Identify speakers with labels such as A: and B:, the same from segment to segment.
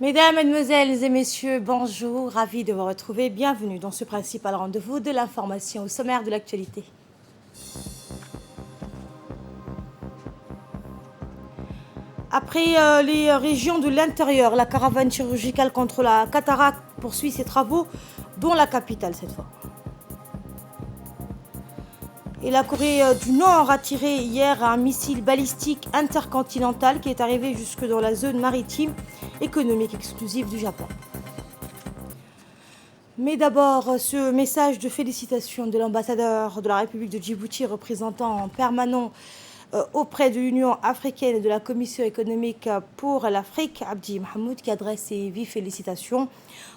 A: Mesdames, Mesdemoiselles et Messieurs, bonjour, ravi de vous retrouver. Bienvenue dans ce principal rendez-vous de l'information au sommaire de l'actualité. Après les régions de l'intérieur, la caravane chirurgicale contre la cataracte poursuit ses travaux, dont la capitale cette fois. Et la Corée du Nord a tiré hier un missile balistique intercontinental qui est arrivé jusque dans la zone maritime économique exclusive du Japon. Mais d'abord, ce message de félicitations de l'ambassadeur de la République de Djibouti, représentant permanent auprès de l'Union africaine et de la Commission économique pour l'Afrique, Abdi Mahmoud, qui adresse ses vives félicitations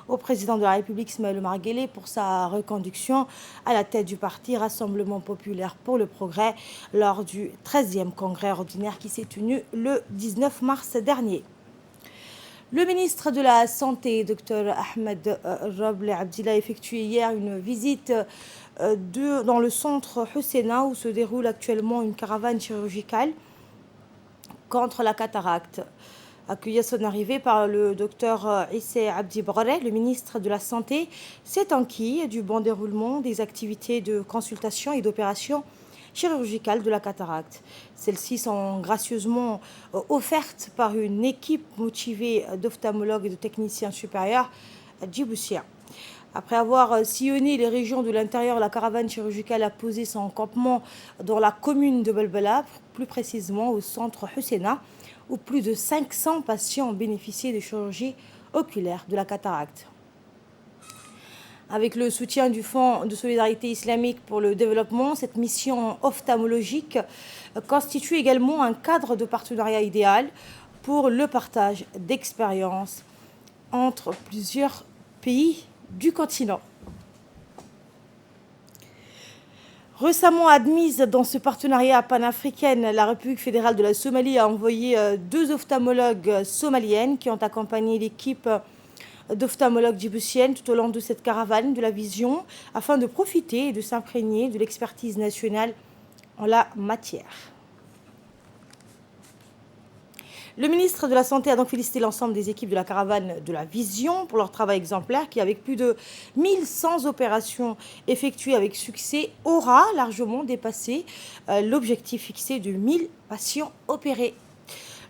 A: au président de la République, Ismaël Omar Guelleh, pour sa reconduction à la tête du parti Rassemblement populaire pour le progrès lors du 13e congrès ordinaire qui s'est tenu le 19 mars dernier. Le ministre de la Santé, Dr Ahmed Roble Abdillah, a effectué hier une visite dans le centre Husseina où se déroule actuellement une caravane chirurgicale contre la cataracte. Accueilli à son arrivée par le docteur Issa Abdi Borré, le ministre de la Santé, s'est enquis du bon déroulement des activités de consultation et d'opération chirurgicale de la cataracte. Celles-ci sont gracieusement offertes par une équipe motivée d'ophtalmologues et de techniciens supérieurs djiboutiens. Après avoir sillonné les régions de l'intérieur, la caravane chirurgicale a posé son campement dans la commune de Belbela, plus précisément au centre Husseina, où plus de 500 patients ont bénéficié de chirurgie oculaire de la cataracte. Avec le soutien du Fonds de solidarité islamique pour le développement, cette mission ophtalmologique constitue également un cadre de partenariat idéal pour le partage d'expériences entre plusieurs pays du continent. Récemment admise dans ce partenariat panafricain, la République fédérale de la Somalie a envoyé 2 ophtalmologues somaliennes qui ont accompagné l'équipe d'ophtalmologues djiboutiennes tout au long de cette caravane de la vision afin de profiter et de s'imprégner de l'expertise nationale en la matière. Le ministre de la Santé a donc félicité l'ensemble des équipes de la caravane de la vision pour leur travail exemplaire qui, avec plus de 1100 opérations effectuées avec succès, aura largement dépassé l'objectif fixé de 1000 patients opérés.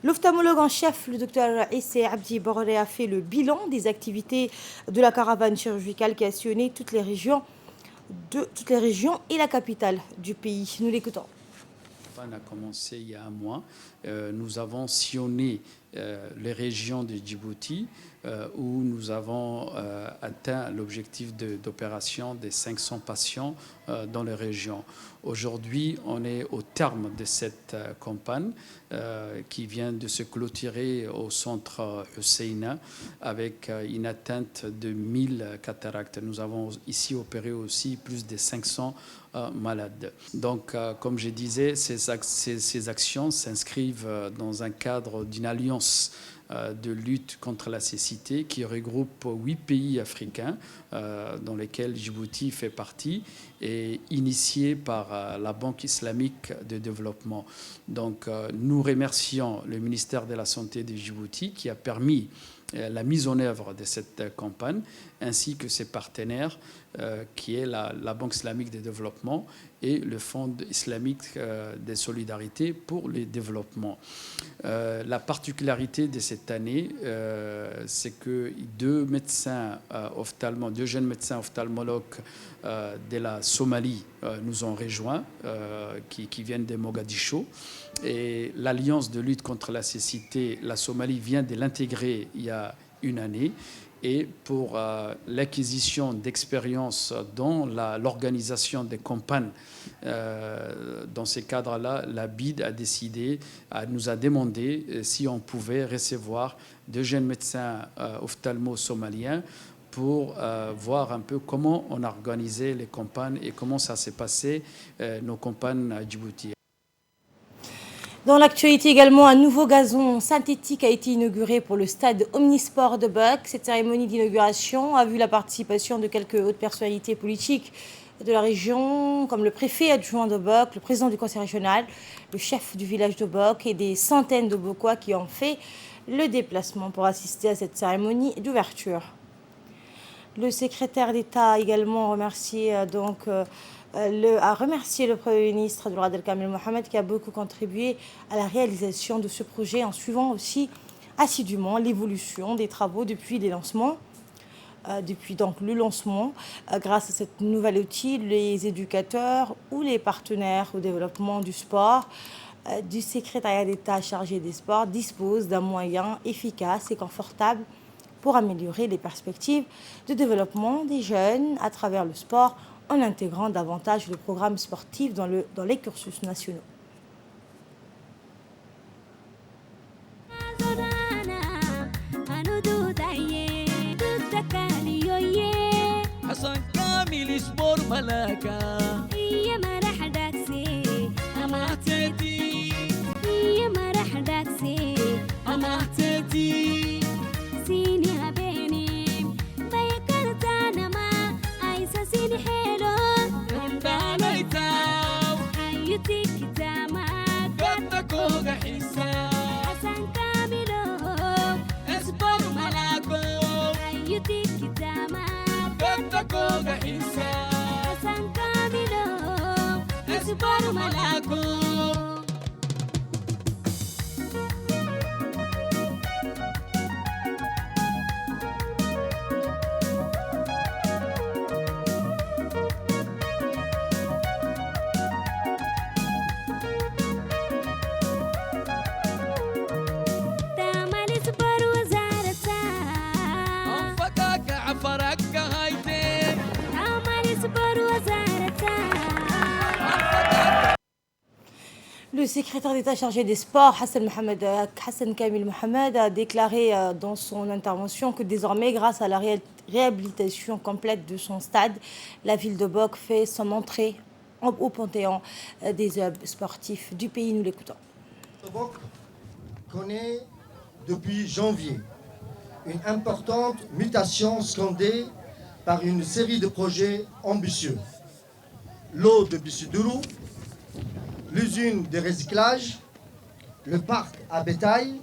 A: L'ophtalmologue en chef, le docteur Issa Abdi Borré, a fait le bilan des activités de la caravane chirurgicale qui a sillonné toutes les régions et la capitale du pays. Nous l'écoutons.
B: La campagne a commencé il y a un mois. Nous avons sillonné les régions de Djibouti où nous avons atteint l'objectif d'opération des 500 patients dans les régions. Aujourd'hui, on est au terme de cette campagne qui vient de se clôturer au centre Husseina avec une atteinte de 1000 cataractes. Nous avons ici opéré aussi plus de 500 malades. Donc, comme je disais, ces actions s'inscrivent dans un cadre d'une alliance de lutte contre la cécité qui regroupe 8 pays africains dans lesquels Djibouti fait partie et initié par la Banque islamique de développement. Donc nous remercions le ministère de la Santé de Djibouti qui a permis la mise en œuvre de cette campagne, ainsi que ses partenaires, qui est la Banque islamique de développement et le Fonds islamique de solidarité pour le développement. La particularité de cette année, c'est que deux jeunes médecins ophtalmologues de la Somalie nous ont rejoints, qui viennent de Mogadiscio. Et l'Alliance de lutte contre la cécité, la Somalie vient de l'intégrer il y a une année. Et pour l'acquisition d'expérience dans l'organisation des campagnes, dans ces cadres-là, la BID nous a demandé si on pouvait recevoir 2 jeunes médecins ophtalmo-somaliens pour voir un peu comment on organisait les campagnes et comment ça s'est passé, nos campagnes à Djibouti.
A: Dans l'actualité également, un nouveau gazon synthétique a été inauguré pour le stade Omnisport de Buck. Cette cérémonie d'inauguration a vu la participation de quelques hautes personnalités politiques de la région, comme le préfet adjoint d'Obok, le président du conseil régional, le chef du village d'Obok et des centaines de Bokois qui ont fait le déplacement pour assister à cette cérémonie d'ouverture. Le secrétaire d'État a également remercié a remercié le Premier ministre Abdulkader Kamil Mohamed qui a beaucoup contribué à la réalisation de ce projet en suivant aussi assidûment l'évolution des travaux depuis les lancements. Depuis donc le lancement, grâce à cette nouvel outil, les éducateurs ou les partenaires au développement du sport du secrétariat d'État chargé des sports disposent d'un moyen efficace et confortable pour améliorer les perspectives de développement des jeunes à travers le sport en intégrant davantage le programme sportif dans les cursus nationaux.
C: حسن كامل سبور ملاكا
D: هي ما راح داكسي
C: أما اعتدي
D: هي ما راح داكسي
C: أما اعتدي
D: سيني بيني بيكرت انا ما عايزه سيني حلو
C: عند عليتاو
D: حياتي كتامات
C: قد كوغا حساب
D: حسن كاملو
C: اسبر ملاكو
D: حياتي كتامات
C: قد كوغا حساب
D: حسن كاملو
C: اسبر ملاكو
D: تعمل سبر وزارتها
C: أنفكك عفرك هايتين
D: تعمل سبر وزارتها
A: Le secrétaire d'État chargé des sports, Hassan Kamil Mohamed, a déclaré dans son intervention que désormais, grâce à la réhabilitation complète de son stade, la ville de Boc fait son entrée au panthéon des hubs sportifs du pays. Nous l'écoutons.
E: Boc connaît depuis janvier une importante mutation scandée par une série de projets ambitieux. L'eau de Bissiduru, l'usine de recyclage, le parc à bétail,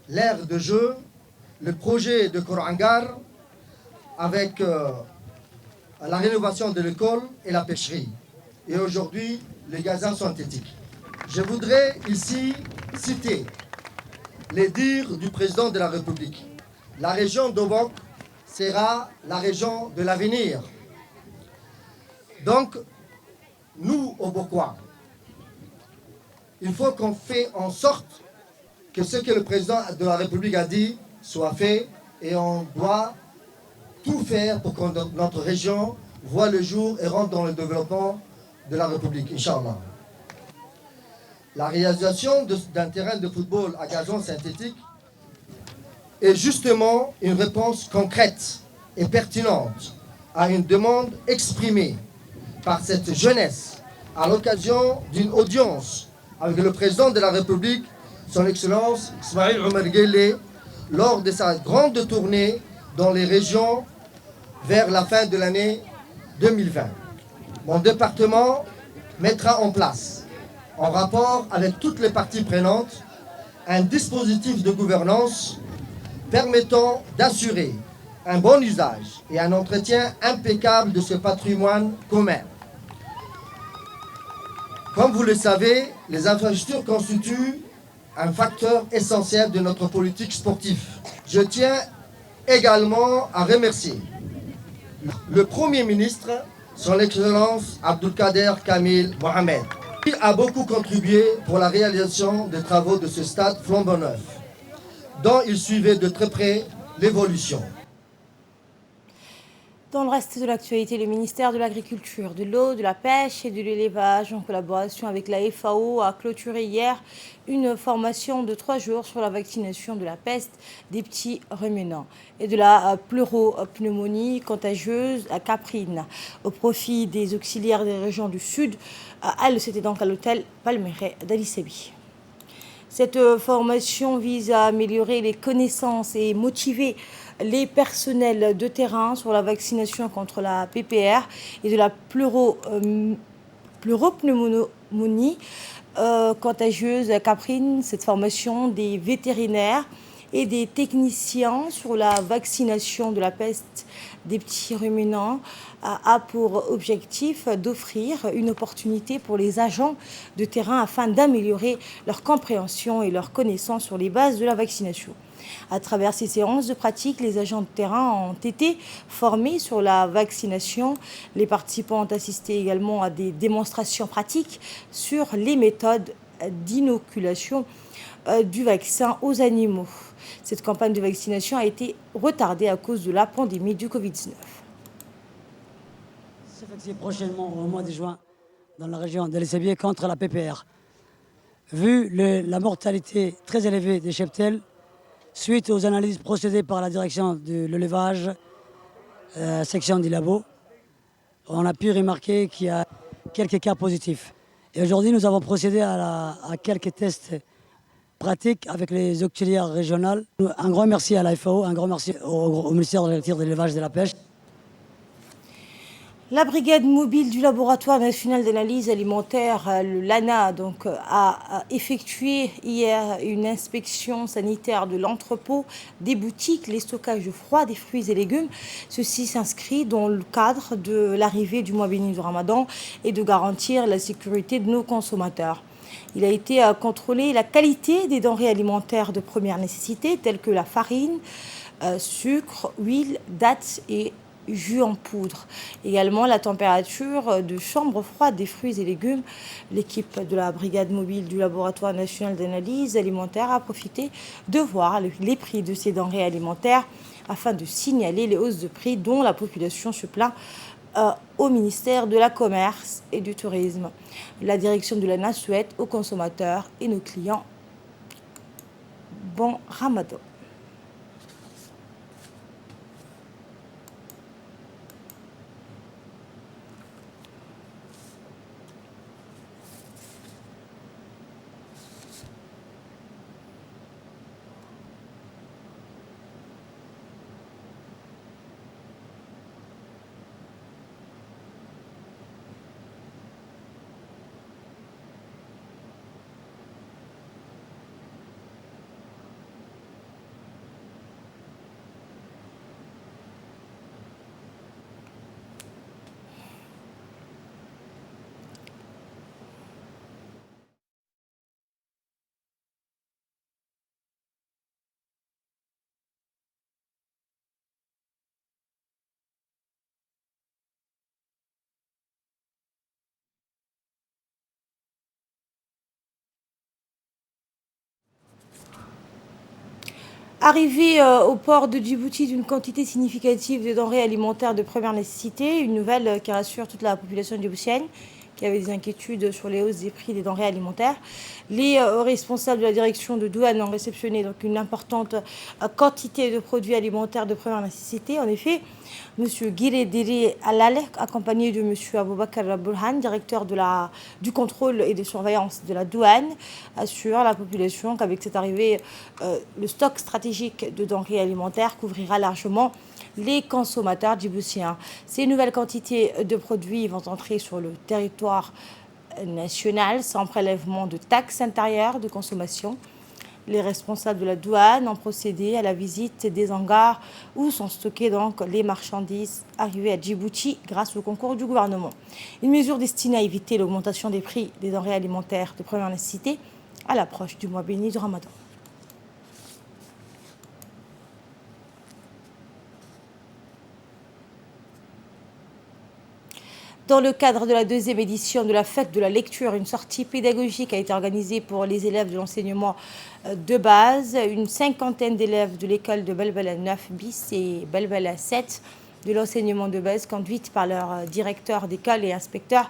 E: l'aire de jeu, le projet de Korangar avec la rénovation de l'école et la pêcherie. Et aujourd'hui, les gazons synthétiques. Je voudrais ici citer les dires du président de la République. La région d'Obok sera la région de l'avenir. Donc, nous, Obokois, il faut qu'on fasse en sorte que ce que le président de la République a dit soit fait et on doit tout faire pour que notre région voit le jour et rentre dans le développement de la République, Inch'Allah. La réalisation d'un terrain de football à gazon synthétique est justement une réponse concrète et pertinente à une demande exprimée par cette jeunesse à l'occasion d'une audience avec le président de la République, son Excellence Ismaïl Omar Guelleh, lors de sa grande tournée dans les régions vers la fin de l'année 2020. Mon département mettra en place, en rapport avec toutes les parties prenantes, un dispositif de gouvernance permettant d'assurer un bon usage et un entretien impeccable de ce patrimoine commun. Comme vous le savez, les infrastructures constituent un facteur essentiel de notre politique sportive. Je tiens également à remercier le Premier ministre, son Excellence Abdulkader Kamil Mohamed. Il a beaucoup contribué pour la réalisation des travaux de ce stade flambant neuf, dont il suivait de très près l'évolution.
A: Dans le reste de l'actualité, le ministère de l'Agriculture, de l'eau, de la pêche et de l'élevage, en collaboration avec la FAO, a clôturé hier une formation de 3 jours sur la vaccination de la peste des petits ruminants et de la pleuropneumonie contagieuse à caprine au profit des auxiliaires des régions du Sud. C'était donc à l'hôtel Palmeret d'Ali Sebi. Cette formation vise à améliorer les connaissances et motiver les personnels de terrain sur la vaccination contre la PPR et de la pleuropneumonie contagieuse caprine. Cette formation des vétérinaires et des techniciens sur la vaccination de la peste des petits ruminants a pour objectif d'offrir une opportunité pour les agents de terrain afin d'améliorer leur compréhension et leur connaissance sur les bases de la vaccination. À travers ces séances de pratique, les agents de terrain ont été formés sur la vaccination. Les participants ont assisté également à des démonstrations pratiques sur les méthodes d'inoculation du vaccin aux animaux. Cette campagne de vaccination a été retardée à cause de la pandémie du Covid-19.
F: S'effectuer prochainement au mois de juin dans la région de l'Essabier contre la PPR. Vu la mortalité très élevée des cheptels, suite aux analyses procédées par la direction de l'élevage, section du labo, on a pu remarquer qu'il y a quelques cas positifs. Et aujourd'hui, nous avons procédé à quelques tests pratiques avec les auxiliaires régionales. Un grand merci à l'AFAO, un grand merci au ministère de l'Agriculture, de l'Élevage et de la Pêche.
A: La brigade mobile du laboratoire national d'analyse alimentaire, l'ANA, a effectué hier une inspection sanitaire de l'entrepôt, des boutiques, les stockages froids des fruits et légumes. Ceci s'inscrit dans le cadre de l'arrivée du mois béni du Ramadan et de garantir la sécurité de nos consommateurs. Il a été contrôlé la qualité des denrées alimentaires de première nécessité, telles que la farine, sucre, huile, dattes et jus en poudre. Également la température de chambre froide des fruits et légumes. L'équipe de la brigade mobile du laboratoire national d'analyse alimentaire a profité de voir les prix de ces denrées alimentaires afin de signaler les hausses de prix dont la population se plaint au ministère de la Commerce et du Tourisme. La direction de l'ANA souhaite aux consommateurs et nos clients bon Ramadan. Arrivée au port de Djibouti d'une quantité significative de denrées alimentaires de première nécessité, une nouvelle qui rassure toute la population djiboutienne qui avait des inquiétudes sur les hausses des prix des denrées alimentaires. Les responsables de la direction de douane ont réceptionné donc une importante quantité de produits alimentaires de première nécessité. En effet, M. Guirediri Alal, accompagné de M. Aboubakar Burhan, directeur du contrôle et de surveillance de la douane, assure à la population qu'avec cette arrivée, le stock stratégique de denrées alimentaires couvrira largement les consommateurs djiboutiens. Ces nouvelles quantités de produits vont entrer sur le territoire national sans prélèvement de taxes intérieures de consommation. Les responsables de la douane ont procédé à la visite des hangars où sont stockées donc les marchandises arrivées à Djibouti grâce au concours du gouvernement. Une mesure destinée à éviter l'augmentation des prix des denrées alimentaires de première nécessité à l'approche du mois béni du Ramadan. Dans le cadre de la deuxième édition de la fête de la lecture, une sortie pédagogique a été organisée pour les élèves de l'enseignement de base. Une cinquantaine d'élèves de l'école de Belbela 9 bis et Belbela 7 de l'enseignement de base, conduite par leur directeur d'école et inspecteur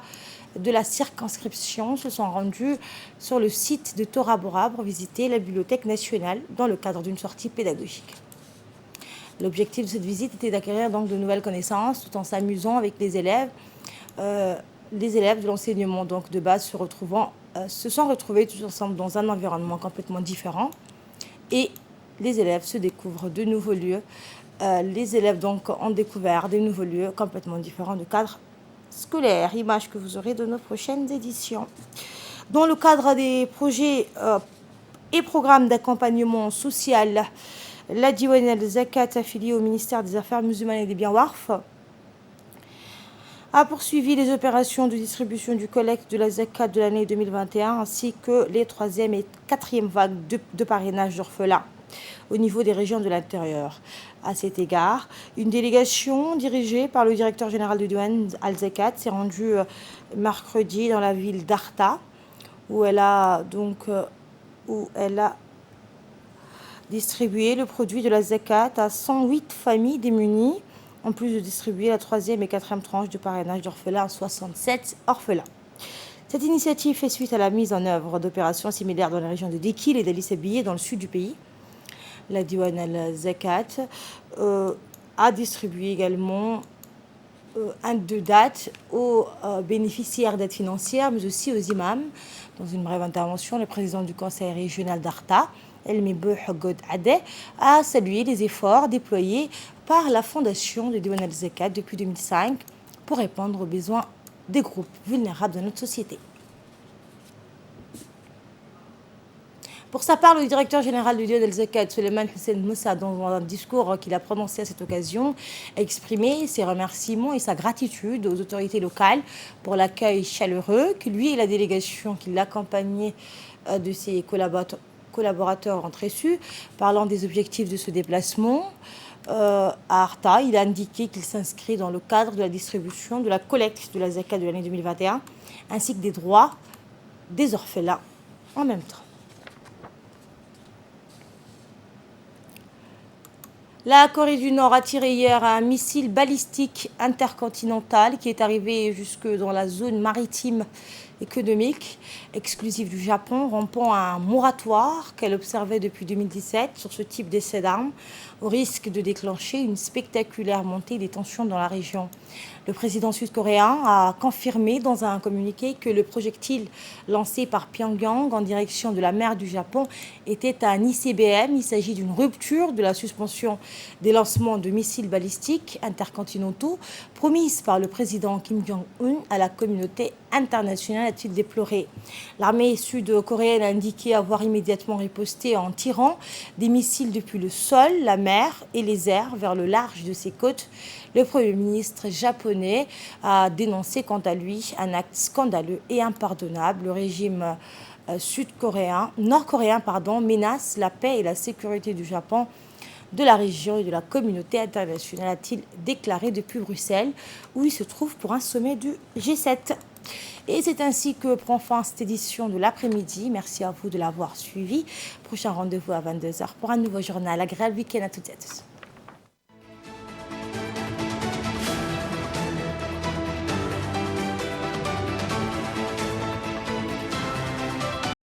A: de la circonscription, se sont rendus sur le site de Tora Bora pour visiter la Bibliothèque nationale dans le cadre d'une sortie pédagogique. L'objectif de cette visite était d'acquérir donc de nouvelles connaissances tout en s'amusant avec les élèves de l'enseignement donc de base se retrouvant se sont retrouvés tous ensemble dans un environnement complètement différent et les élèves se découvrent de nouveaux lieux. Les élèves donc ont découvert de nouveaux lieux complètement différents du cadre scolaire, image que vous aurez de nos prochaines éditions. Dans le cadre des projets et programmes d'accompagnement social, la Diwan al-Zakat affiliée au ministère des Affaires musulmanes et des biens WARF a poursuivi les opérations de distribution du collecte de la zakat de l'année 2021 ainsi que les 3e et 4e vagues de parrainage d'orphelins au niveau des régions de l'intérieur. À cet égard, une délégation dirigée par le directeur général de Diwan al-Zakat s'est rendue mercredi dans la ville d'Arta où elle a distribué le produit de la zakat à 108 familles démunies, en plus de distribuer la 3e et 4e tranche de parrainage d'orphelins à 67 orphelins. Cette initiative fait suite à la mise en œuvre d'opérations similaires dans les régions de Dekil et d'Ali Sabieh dans le sud du pays. La Diwan al-Zakat a distribué également de date aux bénéficiaires d'aide financière, mais aussi aux imams. Dans une brève intervention, le président du conseil régional d'Arta, El-Mibouh God Adeh, a salué les efforts déployés par la fondation de Diwan al-Zakat depuis 2005 pour répondre aux besoins des groupes vulnérables de notre société. Pour sa part, le directeur général de Diwan al-Zakat, Suleiman Hussein Moussa, dans un discours qu'il a prononcé à cette occasion, a exprimé ses remerciements et sa gratitude aux autorités locales pour l'accueil chaleureux que lui et la délégation qui l'accompagnait de ses collaborateurs ont reçus. Parlant des objectifs de ce déplacement à Arta, il a indiqué qu'il s'inscrit dans le cadre de la distribution de la collecte de la zakat de l'année 2021 ainsi que des droits des orphelins en même temps. La Corée du Nord a tiré hier un missile balistique intercontinental qui est arrivé jusque dans la zone maritime économique exclusive du Japon, rompant un moratoire qu'elle observait depuis 2017 sur ce type d'essai d'armes, au risque de déclencher une spectaculaire montée des tensions dans la région. Le président sud-coréen a confirmé dans un communiqué que le projectile lancé par Pyongyang en direction de la mer du Japon était un ICBM. Il s'agit d'une rupture de la suspension des lancements de missiles balistiques intercontinentaux promise par le président Kim Jong-un à la communauté internationale, a-t-il déploré. L'armée sud-coréenne a indiqué avoir immédiatement riposté en tirant des missiles depuis le sol, la mer et les airs vers le large de ses côtes. Le Premier ministre japonais a dénoncé quant à lui un acte scandaleux et impardonnable. Le régime nord-coréen menace la paix et la sécurité du Japon, de la région et de la communauté internationale, a-t-il déclaré depuis Bruxelles, où il se trouve pour un sommet du G7. Et c'est ainsi que prend fin cette édition de l'après-midi. Merci à vous de l'avoir suivi. Prochain rendez-vous à 22h pour un nouveau journal. Agréable week-end à toutes et à tous.